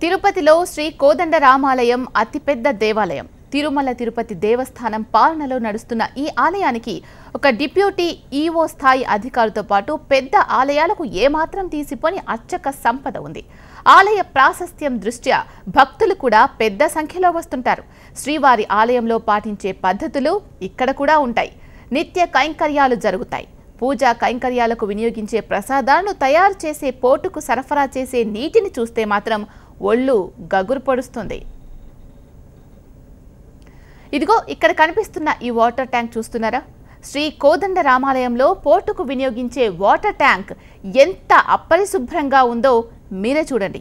తిరుపతిలో శ్రీ కోదండరామాలయం అతిపెద్ద దేవాలయం. తిరుమల తిరుపతి దేవస్థానం పాలనలో నడుస్తున్న ఈ ఆలయానికి ఒక డిప్యూటీ ఈవో స్థాయి అధికారులతో పాటు పెద్ద ఆలయాలకు ఏమాత్రం తీసిపోని అర్చక సంపద ఉంది. ఆలయ ప్రాశస్త్యం దృష్ట్యా భక్తులు కూడా పెద్ద సంఖ్యలో వస్తుంటారు. శ్రీవారి ఆలయంలో పాటించే పద్ధతులు ఇక్కడ కూడా ఉంటాయి. నిత్య కైంకర్యాలు జరుగుతాయి. పూజా కైంకర్యాలకు వినియోగించే ప్రసాదాలను తయారు చేసే పోటుకు సరఫరా చేసే నీటిని చూస్తే మాత్రం ఒళ్ళు గగురు పొడుస్తుంది. ఇదిగో ఇక్కడ కనిపిస్తున్న ఈ వాటర్ ట్యాంక్ చూస్తున్నారా? శ్రీ కోదండరామాలయంలో పోటుకు వినియోగించే వాటర్ ట్యాంక్ ఎంత అపరిశుభ్రంగా ఉందో మీరే చూడండి.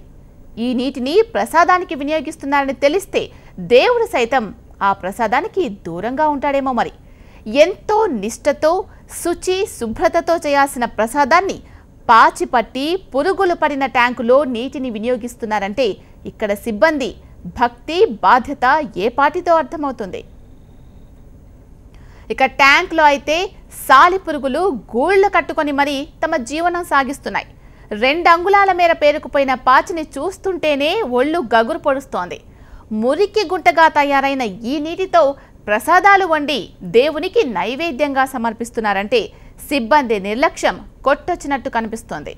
ఈ నీటిని ప్రసాదానికి వినియోగిస్తున్నారని తెలిస్తే దేవుడు సైతం ఆ ప్రసాదానికి దూరంగా ఉంటాడేమో మరి. ఎంతో నిష్ఠతో శుచి శుభ్రతతో చేయాల్సిన ప్రసాదాన్ని పాచిపట్టి పురుగులు పడిన ట్యాంకులో నీటిని వినియోగిస్తున్నారంటే ఇక్కడ సిబ్బంది భక్తి బాధ్యత ఏ పాటితో అర్థమవుతుంది. ఇక ట్యాంక్లో అయితే సాలి పురుగులు గూళ్ళు కట్టుకొని మరీ తమ జీవనం సాగిస్తున్నాయి. 2 అంగుళాల మేర పేరుకుపోయిన పాచిని చూస్తుంటేనే ఒళ్ళు గగురు పొడుస్తోంది. మురికి గుంటగా తయారైన ఈ నీటితో ప్రసాదాలు వండి దేవునికి నైవేద్యంగా సమర్పిస్తున్నారంటే సిబ్బంది నిర్లక్ష్యం కొట్టొచ్చినట్టు కనిపిస్తోంది.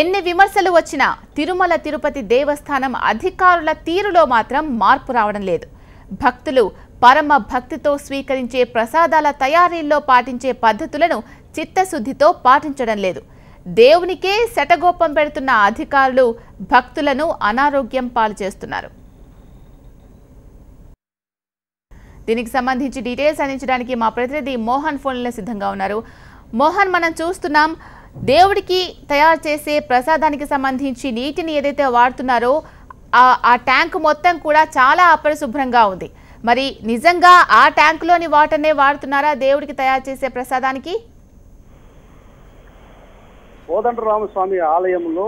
ఎన్ని విమర్శలు వచ్చినా తిరుమల తిరుపతి దేవస్థానం అధికారుల తీరులో మాత్రం మార్పు రావడం లేదు. భక్తులు పరమ భక్తితో స్వీకరించే ప్రసాదాల తయారీల్లో పాటించే పద్ధతులను చిత్తశుద్ధితో పాటించడం లేదు. దేవునికే శటగోపం పెడుతున్న అధికారులు భక్తులను అనారోగ్యం పాలు చేస్తున్నారు. దీనికి సంబంధించి డీటెయిల్స్ అందించడానికి మా ప్రతినిధి మోహన్ ఫోన్లో సిద్ధంగా ఉన్నారు. మోహన్, మనం చూస్తున్నాం దేవుడికి తయారు చేసే ప్రసాదానికి సంబంధించి నీటిని ఏదైతే వాడుతున్నారో ఆ ట్యాంక్ మొత్తం కూడా చాలా అపరిశుభ్రంగా ఉంది. మరి నిజంగా ఆ ట్యాంకులోని వాటర్నే వాడుతున్నారా దేవుడికి తయారు చేసే ప్రసాదానికి? కోదండరామస్వామి ఆలయంలో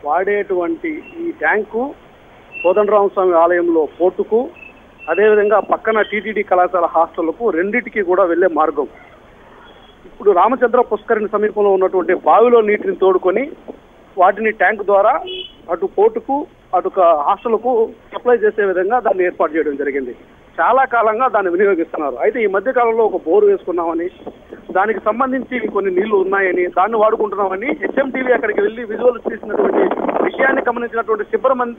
వాడేటువంటి ఈ ట్యాంకు కోదండరామస్వామి ఆలయంలో పోర్టుకు, అదేవిధంగా పక్కన టీటీడీ కళాశాల హాస్టళ్లకు రెండింటికి కూడా వెళ్లే మార్గం. ఇప్పుడు రామచంద్ర పుష్కరిణి సమీపంలో ఉన్నటువంటి బావిలో నీటిని తోడుకొని వాటిని ట్యాంక్ ద్వారా అటు పోర్టుకు అటు హాస్టల్కు సప్లై చేసే విధంగా దాన్ని ఏర్పాటు చేయడం జరిగింది. చాలా కాలంగా దాన్ని వినియోగిస్తున్నారు. అయితే ఈ మధ్య కాలంలో ఒక బోరు వేసుకున్నామని, దానికి సంబంధించి కొన్ని నీళ్లు ఉన్నాయని, దాన్ని వాడుకుంటున్నామని హెచ్ఎంటీవీ అక్కడికి వెళ్లి విజువల్స్ తీసినటువంటి విషయాన్ని గమనించినటువంటి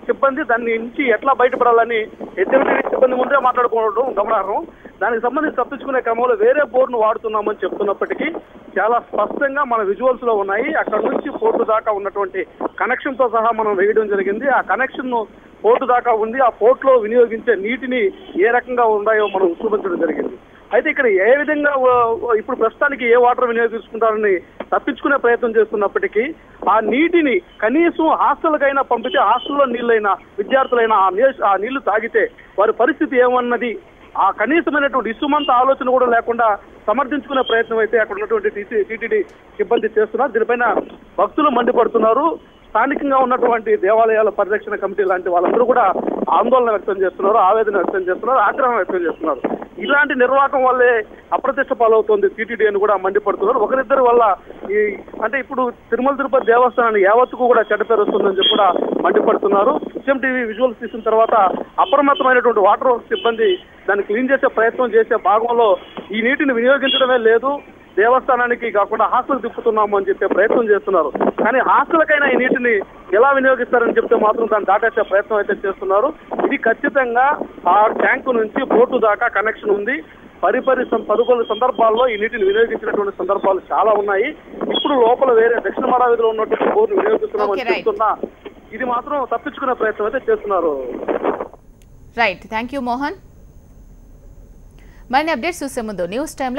సిబ్బంది దాని నుంచి ఎట్లా బయటపడాలని హెచ్ఎంటీవీ సిబ్బంది ముందే మాట్లాడుకోవడం గమనార్హం. దానికి సంబంధించి తప్పించుకునే క్రమంలో వేరే బోర్డును వాడుతున్నామని చెప్తున్నప్పటికీ చాలా స్పష్టంగా మన విజువల్స్ లో ఉన్నాయి. అక్కడ నుంచి పోర్టు దాకా ఉన్నటువంటి కనెక్షన్ తో సహా మనం వేయడం జరిగింది. ఆ కనెక్షన్ పోర్టు దాకా ఉంది. ఆ పోర్టులో వినియోగించే నీటిని ఏ రకంగా ఉన్నాయో మనం చూపించడం జరిగింది. అయితే ఇక్కడ ఏ విధంగా ఇప్పుడు ప్రస్తుతానికి ఏ వాటర్ వినియోగించుకుంటారని తప్పించుకునే ప్రయత్నం చేస్తున్నప్పటికీ ఆ నీటిని కనీసం హాస్టల్కైనా పంపితే హాస్టల్లో నీళ్ళైనా విద్యార్థులైనా ఆ నీళ్లు తాగితే వారి పరిస్థితి ఏమన్నది ఆ కనీసమైనటువంటి ఇసుమంత ఆలోచన కూడా లేకుండా సమర్థించుకునే ప్రయత్నం అయితే అక్కడ ఉన్నటువంటి టీటీడీ సిబ్బంది చేస్తున్నారు. దీనిపైన భక్తులు మండిపడుతున్నారు. స్థానికంగా ఉన్నటువంటి దేవాలయాల పరిరక్షణ కమిటీ లాంటి వాళ్ళందరూ కూడా ఆందోళన వ్యక్తం చేస్తున్నారు, ఆవేదన వ్యక్తం చేస్తున్నారు, ఆగ్రహం వ్యక్తం చేస్తున్నారు. ఇలాంటి నిర్వాహకం వల్లే అప్రతిష్ట పాలవుతోంది టీటీడీ అని కూడా మండిపడుతున్నారు. ఒకరిద్దరి వల్ల అంటే ఇప్పుడు తిరుమల తిరుపతి దేవస్థానాన్ని యావత్తుకు కూడా చెడ్డ పేరు వస్తుందని చెప్పి కూడా మండిపడుతున్నారు. హెచ్ఎంటీవీ విజువల్స్ తీసిన తర్వాత అప్రమత్తమైనటువంటి వాటర్ వర్క్స్ సిబ్బంది దాన్ని క్లీన్ చేసే ప్రయత్నం చేసే భాగంలో ఈ నీటిని వినియోగించడమే లేదు, దేవస్థానానికి కాకుండా హాస్టల్ తిప్పుతున్నాము అని చెప్పే ప్రయత్నం చేస్తున్నారు. కానీ హాస్టల్కైనా ఈ నీటిని ఎలా వినియోగిస్తారని చెప్తే మాత్రం దాన్ని దాటేసే ప్రయత్నం అయితే చేస్తున్నారు. ఇది ఖచ్చితంగా ఆ ట్యాంకు నుంచి పోర్టు దాకా కనెక్షన్ ఉంది. పలు సందర్భాల్లో ఈ నీటిని వినియోగించినటువంటి సందర్భాలు చాలా ఉన్నాయి. ఇప్పుడు లోపల వేరే దక్షిణ మరావిధిలో ఉన్నటువంటి బోర్డు వినియోగిస్తున్నామని చెప్తున్నా ఇది మాత్రం తప్పించుకునే ప్రయత్నం అయితే చేస్తున్నారు. Right, thank you Mohan. మరిన్ని అప్డేట్స్ చూసే ముందు న్యూస్ టైంలో